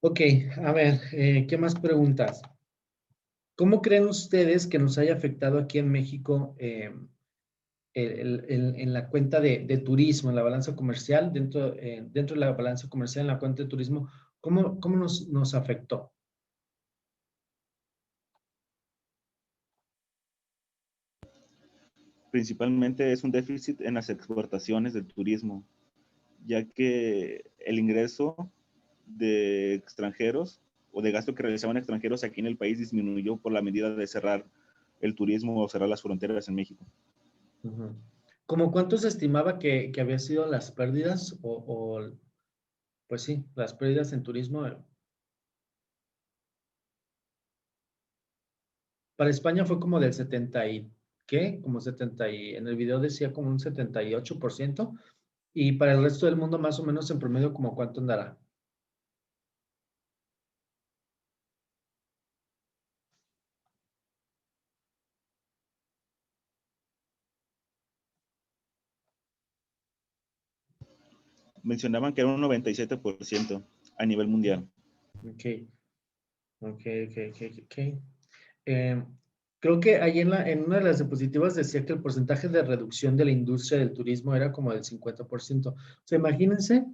Ok, a ver, ¿qué más preguntas? ¿Cómo creen ustedes que nos haya afectado aquí en México en la cuenta de turismo, en la balanza comercial, dentro de la balanza comercial, en la cuenta de turismo, cómo nos afectó? Principalmente es un déficit en las exportaciones del turismo, ya que el ingreso de extranjeros o de gasto que realizaban extranjeros aquí en el país disminuyó por la medida de cerrar el turismo o cerrar las fronteras en México. Ujú. ¿Cómo cuánto se estimaba que había sido las pérdidas pues sí, las pérdidas en turismo? Para España fue como del 70 y, ¿qué? Como 70 y, en el video decía como un 78%, y para el resto del mundo más o menos en promedio como cuánto andará. Mencionaban que era un 97% a nivel mundial. Ok, ok. Eh, Creo que ahí en una de las diapositivas decía que el porcentaje de reducción de la industria del turismo era como del 50%. O sea, imagínense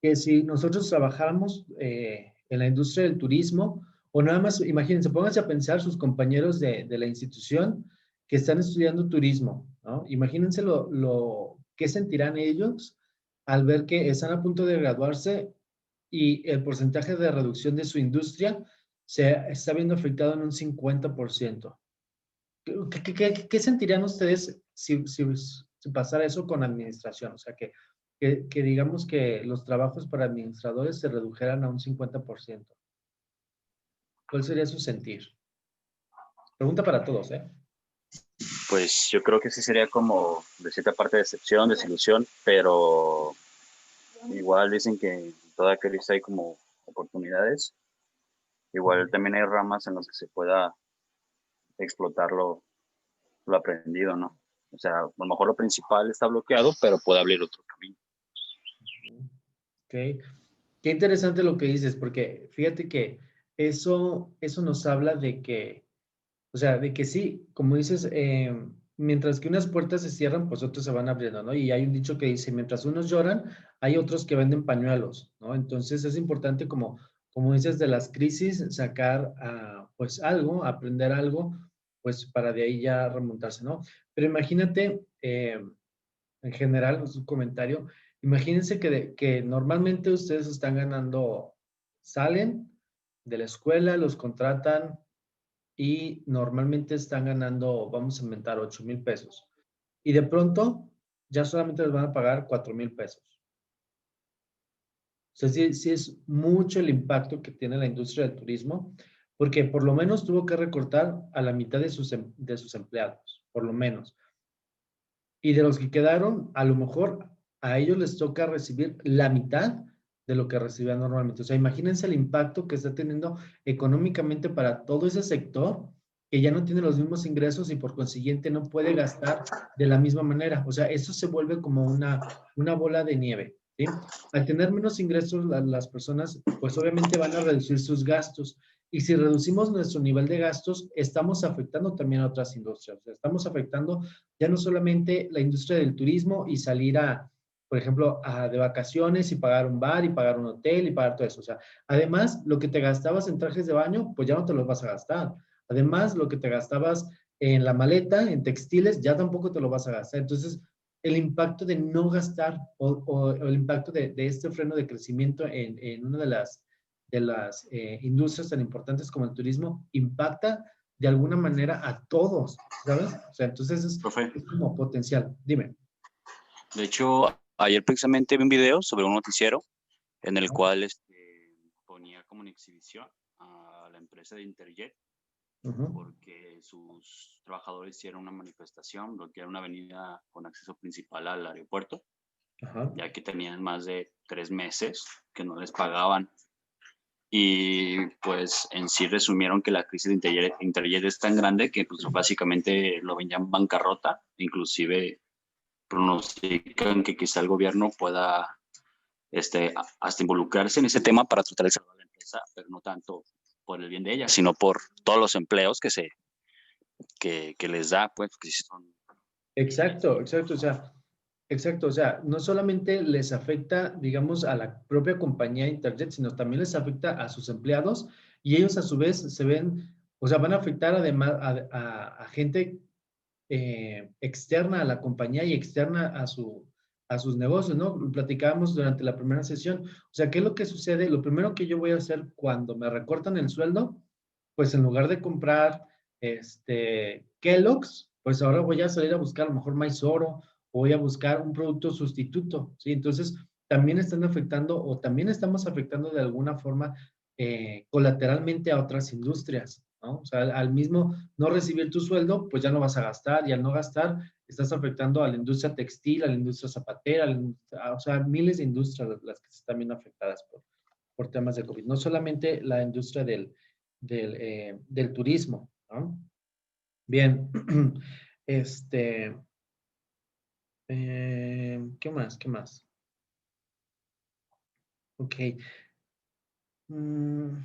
que si nosotros trabajáramos en la industria del turismo, o nada más, imagínense, pónganse a pensar sus compañeros de la institución que están estudiando turismo, ¿no? Imagínense qué sentirán ellos al ver que están a punto de graduarse y el porcentaje de reducción de su industria se está viendo afectado en un 50%. ¿Qué sentirían ustedes si pasara eso con administración? O sea, que digamos que los trabajos para administradores se redujeran a un 50%. ¿Cuál sería su sentir? Pregunta para todos, ¿eh? Pues yo creo que sí sería como de cierta parte decepción, desilusión, pero igual dicen que en toda crisis hay como oportunidades. Igual también hay ramas en las que se pueda explotar lo aprendido, ¿no? O sea, a lo mejor lo principal está bloqueado, pero puede abrir otro camino. Ok. Qué interesante lo que dices, porque fíjate que eso nos habla de que, o sea, de que sí, como dices, mientras que unas puertas se cierran, pues otras se van abriendo, ¿no? Y hay un dicho que dice, mientras unos lloran, hay otros que venden pañuelos, ¿no? Entonces es importante, como dices, de las crisis, sacar, pues algo, aprender algo, pues para de ahí ya remontarse, ¿no? Pero imagínate, en general, es un comentario, imagínense que normalmente ustedes están ganando, salen de la escuela, los contratan, y normalmente están ganando, vamos a inventar, 8,000 pesos. Y de pronto ya solamente les van a pagar 4,000 pesos. O sea, sí es mucho el impacto que tiene la industria del turismo, porque por lo menos tuvo que recortar a la mitad de sus empleados, por lo menos. Y de los que quedaron, a lo mejor a ellos les toca recibir la mitad de lo que recibían normalmente. O sea, imagínense el impacto que está teniendo económicamente para todo ese sector que ya no tiene los mismos ingresos y por consiguiente no puede gastar de la misma manera. O sea, eso se vuelve como una bola de nieve, ¿sí? Al tener menos ingresos, las personas, pues obviamente van a reducir sus gastos. Y si reducimos nuestro nivel de gastos, estamos afectando también a otras industrias. O sea, estamos afectando ya no solamente la industria del turismo y salir por ejemplo, de vacaciones y pagar un bar y pagar un hotel y pagar todo eso. O sea, además, lo que te gastabas en trajes de baño, pues ya no te los vas a gastar. Además, lo que te gastabas en la maleta, en textiles, ya tampoco te lo vas a gastar. Entonces, el impacto de no gastar o el impacto de este freno de crecimiento en una de las industrias tan importantes como el turismo impacta de alguna manera a todos, ¿sabes? O sea, entonces Profe, es como potencial. Dime. de hecho, ayer precisamente vi un video sobre un noticiero en el cual ponía como en exhibición a la empresa de Interjet Ujú. porque sus trabajadores hicieron una manifestación, bloquearon una avenida con acceso principal al aeropuerto, Ajá. ya que tenían más de 3 meses que no les pagaban. Y pues en sí resumieron que la crisis de Interjet es tan grande que pues básicamente lo ven ya en bancarrota, inclusive pronostican que quizá el gobierno pueda hasta involucrarse en ese tema para tratar de salvar la empresa, pero no tanto por el bien de ella, sino por todos los empleos que les da, pues, que sí son... Exacto, exacto. O sea, no solamente les afecta, digamos, a la propia compañía de Interjet, sino también les afecta a sus empleados y ellos a su vez se ven, o sea, van a afectar además a gente externa a la compañía y externa a sus negocios, ¿no? Lo platicábamos durante la primera sesión. O sea, ¿qué es lo que sucede? Lo primero que yo voy a hacer cuando me recortan el sueldo, pues en lugar de comprar Kellogg's, pues ahora voy a salir a buscar a lo mejor Mysoro o voy a buscar un producto sustituto, ¿sí? Entonces, también están afectando o también estamos afectando de alguna forma colateralmente a otras industrias, ¿no? O sea, al mismo no recibir tu sueldo, pues ya no vas a gastar y al no gastar, estás afectando a la industria textil, a la industria zapatera, o sea, miles de industrias las que están viendo afectadas por temas de COVID. No solamente la industria del turismo, ¿no? Bien, este, ¿qué más? ¿Qué más? Ok. Mm,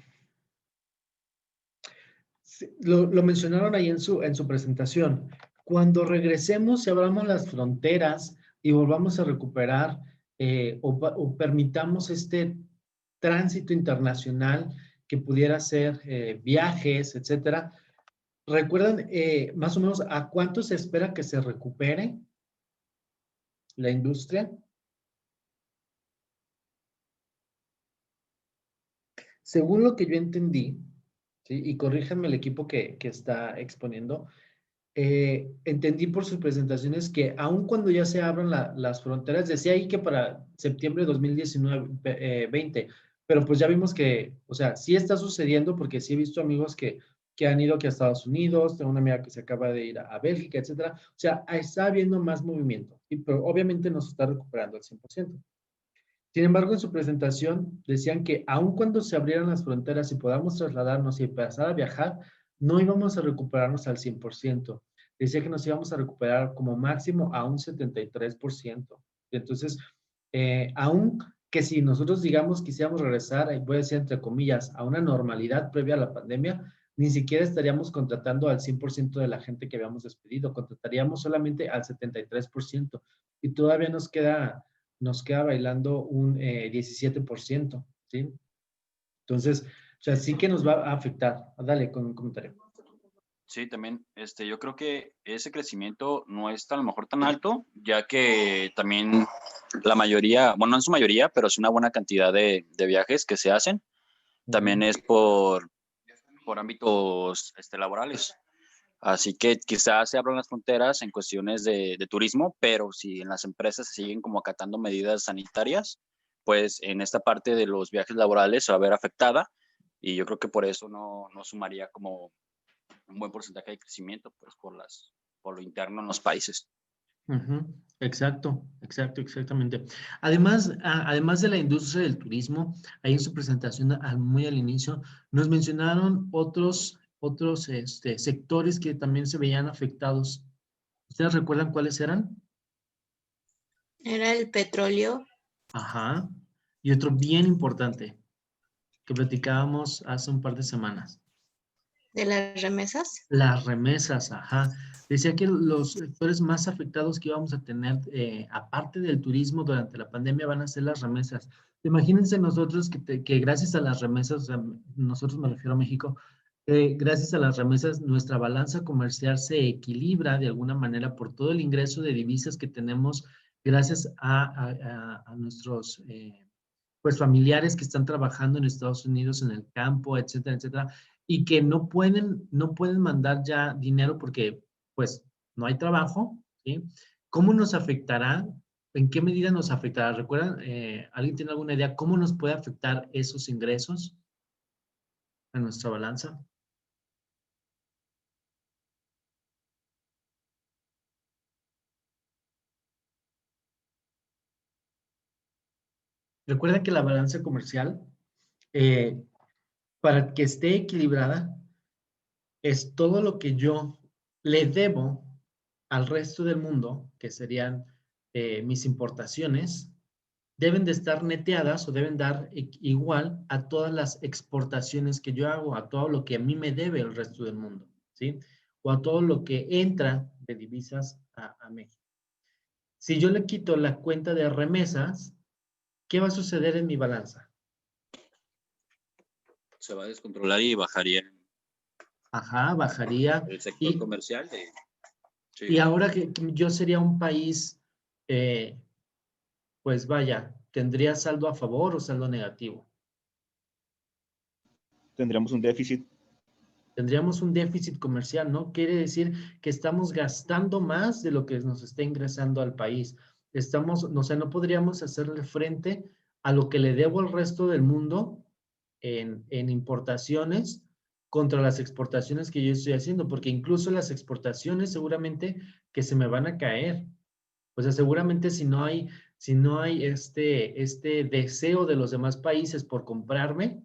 sí, lo mencionaron ahí en su presentación. Cuando regresemos y abramos las fronteras y volvamos a recuperar o permitamos este tránsito internacional que pudiera ser viajes, etcétera, ¿recuerdan más o menos a cuánto se espera que se recupere la industria? Según lo que yo entendí, ¿sí? Y corríjanme el equipo que está exponiendo, entendí por sus presentaciones que aun cuando ya se abran las fronteras, decía ahí que para septiembre de 2019, 20, pero pues ya vimos que, o sea, sí está sucediendo porque sí he visto amigos que han ido aquí a Estados Unidos, tengo una amiga que se acaba de ir a Bélgica, etcétera. O sea, está habiendo más movimiento, pero obviamente no se está recuperando al 100%. Sin embargo, en su presentación decían que aun cuando se abrieran las fronteras y podamos trasladarnos y empezar a viajar, no íbamos a recuperarnos al 100%. Decía que nos íbamos a recuperar como máximo a un 73%. Entonces, aun que si nosotros, digamos, quisiéramos regresar, voy a decir entre comillas, a una normalidad previa a la pandemia, ni siquiera estaríamos contratando al 100% de la gente que habíamos despedido, contrataríamos solamente al 73%. Y todavía nos queda bailando un 17%, ¿sí? Entonces, o sea, sí que nos va a afectar. Dale con un comentario. Sí, también, yo creo que ese crecimiento no es a lo mejor tan alto, ya que también la mayoría, bueno, no en su mayoría, pero sí una buena cantidad de viajes que se hacen, también es por ámbitos laborales. Así que quizás se abran las fronteras en cuestiones de turismo, pero si en las empresas se siguen como acatando medidas sanitarias, pues en esta parte de los viajes laborales se va a ver afectada y yo creo que por eso no sumaría como un buen porcentaje de crecimiento, pues por lo interno en los países. Exacto, exactamente. Además, además de la industria del turismo, ahí en su presentación muy al inicio, nos mencionaron otros sectores que también se veían afectados. ¿Ustedes recuerdan cuáles eran? Era el petróleo. Ajá. Y otro bien importante que platicábamos hace un par de semanas. ¿De las remesas? Las remesas, ajá. Decía que los sectores más afectados que íbamos a tener, aparte del turismo durante la pandemia, van a ser las remesas. Imagínense nosotros que gracias a las remesas, o sea, nosotros me refiero a México, gracias a las remesas nuestra balanza comercial se equilibra de alguna manera por todo el ingreso de divisas que tenemos gracias a nuestros pues familiares que están trabajando en Estados Unidos, en el campo, etcétera, etcétera, y que no pueden mandar ya dinero porque pues no hay trabajo, ¿sí? ¿Cómo nos afectará? ¿En qué medida nos afectará? ¿Recuerdan? ¿Alguien tiene alguna idea cómo nos puede afectar esos ingresos a nuestra balanza? Recuerda que la balanza comercial, eh, para que esté equilibrada, es todo lo que yo le debo al resto del mundo, que serían mis importaciones, deben de estar neteadas o deben dar igual a todas las exportaciones que yo hago, a todo lo que a mí me debe el resto del mundo, ¿sí? O a todo lo que entra de divisas a México. Si yo le quito la cuenta de remesas, ¿qué va a suceder en mi balanza? Se va a descontrolar y bajaría Ajá, bajaría. el sector Y, comercial. Sí. y ahora que yo sería un país, pues vaya, ¿tendría saldo a favor o saldo negativo? Tendríamos un déficit. Tendríamos un déficit comercial, ¿no? Quiere decir que estamos gastando más de lo que nos está ingresando al país. O sea, no podríamos hacerle frente a lo que le debo al resto del mundo en importaciones contra las exportaciones que yo estoy haciendo, porque incluso las exportaciones seguramente que se me van a caer. O sea, seguramente si no hay este deseo de los demás países por comprarme,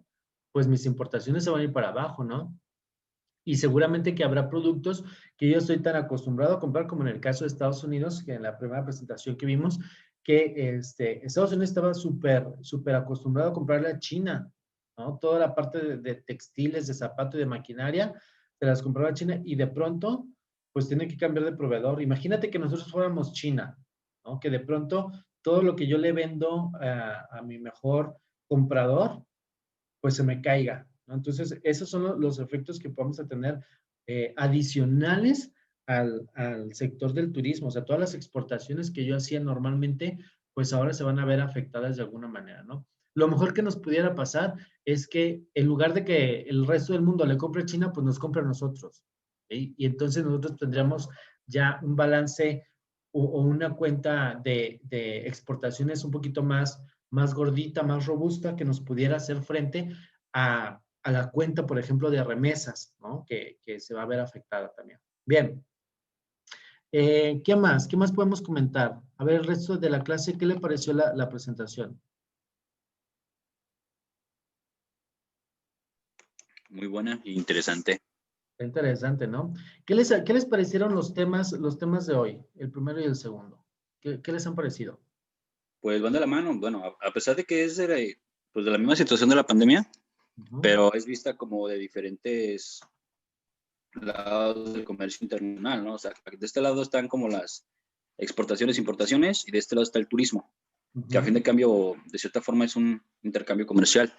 pues mis importaciones se van a ir para abajo, ¿no? Y seguramente que habrá productos que yo estoy tan acostumbrado a comprar, como en el caso de Estados Unidos, que en la primera presentación que vimos, que Estados Unidos estaba súper acostumbrado a comprarle a China, ¿no? Toda la parte de textiles, de zapato y de maquinaria, se las compraba a China y de pronto, pues tiene que cambiar de proveedor. Imagínate que nosotros fuéramos China, ¿no? Que de pronto todo lo que yo le vendo a mi mejor comprador, pues se me caiga, ¿no? Entonces, esos son los efectos que podemos tener adicionales al sector del turismo. O sea, todas las exportaciones que yo hacía normalmente, pues ahora se van a ver afectadas de alguna manera, ¿no? Lo mejor que nos pudiera pasar es que en lugar de que el resto del mundo le compre a China, pues nos compre a nosotros. ¿Sí? Y entonces nosotros tendríamos ya un balance o una cuenta de exportaciones un poquito más gordita, más robusta, que nos pudiera hacer frente a la cuenta, por ejemplo, de remesas, ¿no? Que se va a ver afectada también. Bien. ¿Qué más? ¿Qué más podemos comentar? A ver, el resto de la clase, ¿qué le pareció la presentación? Muy buena e interesante. Interesante, ¿no? ¿Qué les parecieron los temas de hoy? El primero y el segundo. ¿Qué les han parecido? Pues van de la mano. Bueno, a pesar de que es pues de la misma situación de la pandemia, pero es vista como de diferentes lados del comercio internacional, ¿no? O sea, de este lado están como las exportaciones, importaciones, y de este lado está el turismo, que a fin de cambio, de cierta forma, es un intercambio comercial.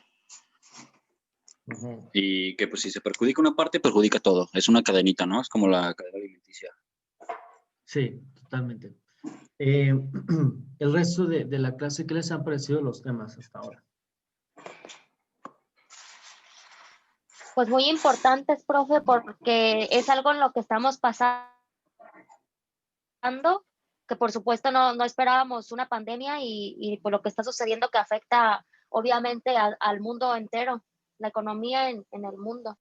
Y que pues si se perjudica una parte, perjudica todo. Es una cadenita, ¿no? Es como la cadena alimenticia. Sí, totalmente. El resto de la clase, ¿qué les han parecido los temas hasta ahora? Pues muy importantes, profe, porque es algo en lo que estamos pasando, que por supuesto no esperábamos una pandemia y por lo que está sucediendo que afecta obviamente al mundo entero, la economía en el mundo.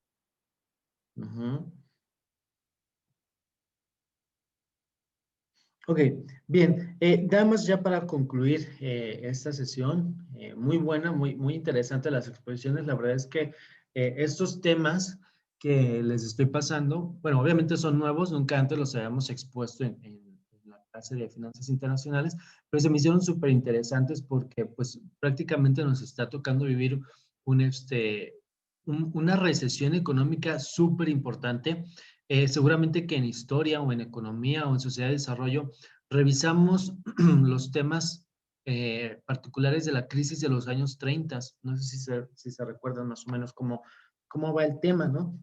Ok, bien. Nada más ya para concluir esta sesión, muy buena, muy interesante las exposiciones. La verdad es que estos temas que les estoy pasando, bueno, obviamente son nuevos, nunca antes los habíamos expuesto en la clase de finanzas internacionales, pero se me hicieron súper interesantes porque pues prácticamente nos está tocando vivir una recesión económica súper importante. Seguramente que en historia o en economía o en sociedad de desarrollo revisamos los temas particulares de la crisis de los años 30. No sé si se recuerdan más o menos cómo va el tema, ¿no?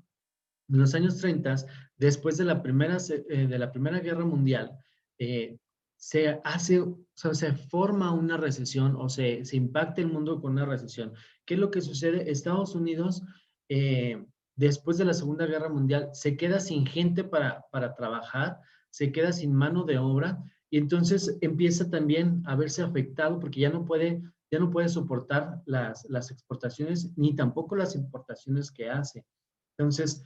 En los años 30, después de la Primera Guerra Mundial, o sea, se forma una recesión o se impacta el mundo con una recesión. ¿Qué es lo que sucede? Estados Unidos, después de la Segunda Guerra Mundial, se queda sin gente para trabajar, se queda sin mano de obra y entonces empieza también a verse afectado porque ya no puede soportar las exportaciones ni tampoco las importaciones que hace. Entonces,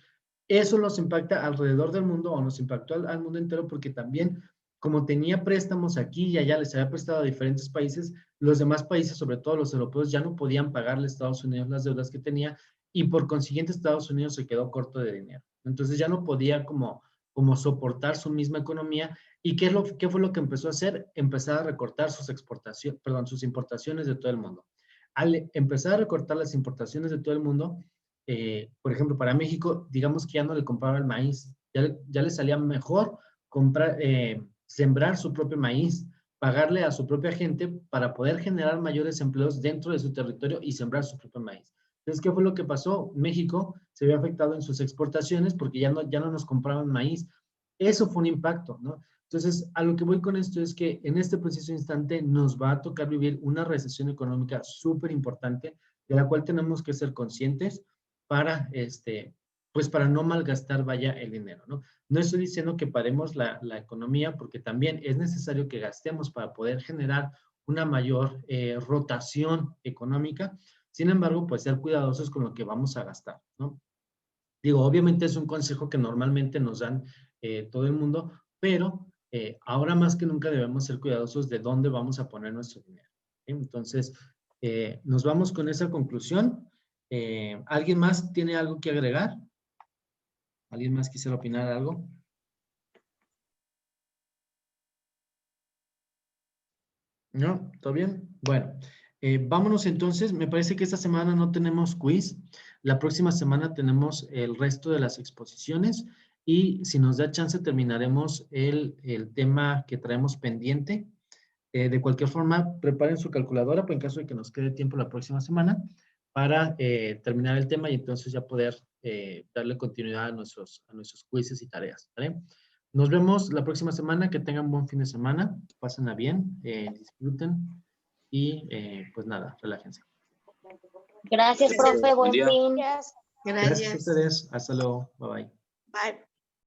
eso los impacta alrededor del mundo o nos impactó al mundo entero porque también, como tenía préstamos aquí y allá, les había prestado a diferentes países, los demás países, sobre todo los europeos, ya no podían pagarle a Estados Unidos las deudas que tenía y por consiguiente Estados Unidos se quedó corto de dinero. Entonces ya no podía como soportar su misma economía ¿Y qué fue lo que empezó a hacer? Empezar a recortar sus exportaciones, perdón, sus importaciones de todo el mundo. Al empezar a recortar las importaciones de todo el mundo, por ejemplo, para México, digamos que ya no le compraba el maíz, ya le salía mejor comprar, sembrar su propio maíz, pagarle a su propia gente para poder generar mayores empleos dentro de su territorio y sembrar su propio maíz. Entonces, ¿qué fue lo que pasó? México se vio afectado en sus exportaciones porque ya no nos compraban maíz. Eso fue un impacto, ¿no? Entonces, a lo que voy con esto es que en este preciso instante nos va a tocar vivir una recesión económica súper importante, de la cual tenemos que ser conscientes para, pues para no malgastar, vaya, el dinero, ¿no? No estoy diciendo que paremos la economía, porque también es necesario que gastemos para poder generar una mayor rotación económica. Sin embargo, pues ser cuidadosos con lo que vamos a gastar, ¿no? Digo, obviamente es un consejo que normalmente nos dan todo el mundo, pero ahora más que nunca debemos ser cuidadosos de dónde vamos a poner nuestro dinero, ¿sí? Entonces, nos vamos con esa conclusión. ¿Alguien más tiene algo que agregar? ¿Alguien más quisiera opinar algo? ¿No? ¿Todo bien? Bueno, vámonos entonces. Me parece que esta semana no tenemos quiz. La próxima semana tenemos el resto de las exposiciones y si nos da chance terminaremos el tema que traemos pendiente. De cualquier forma, preparen su calculadora por en caso de que nos quede tiempo la próxima semana para terminar el tema y entonces ya poder darle continuidad a nuestros quizzes y tareas, ¿vale? Nos vemos la próxima semana. Que tengan buen fin de semana. Pásenla bien, disfruten y pues nada, relájense. Gracias, profe. Buen Buen día. fin. Gracias. Gracias a ustedes. Hasta luego. Bye bye. Bye.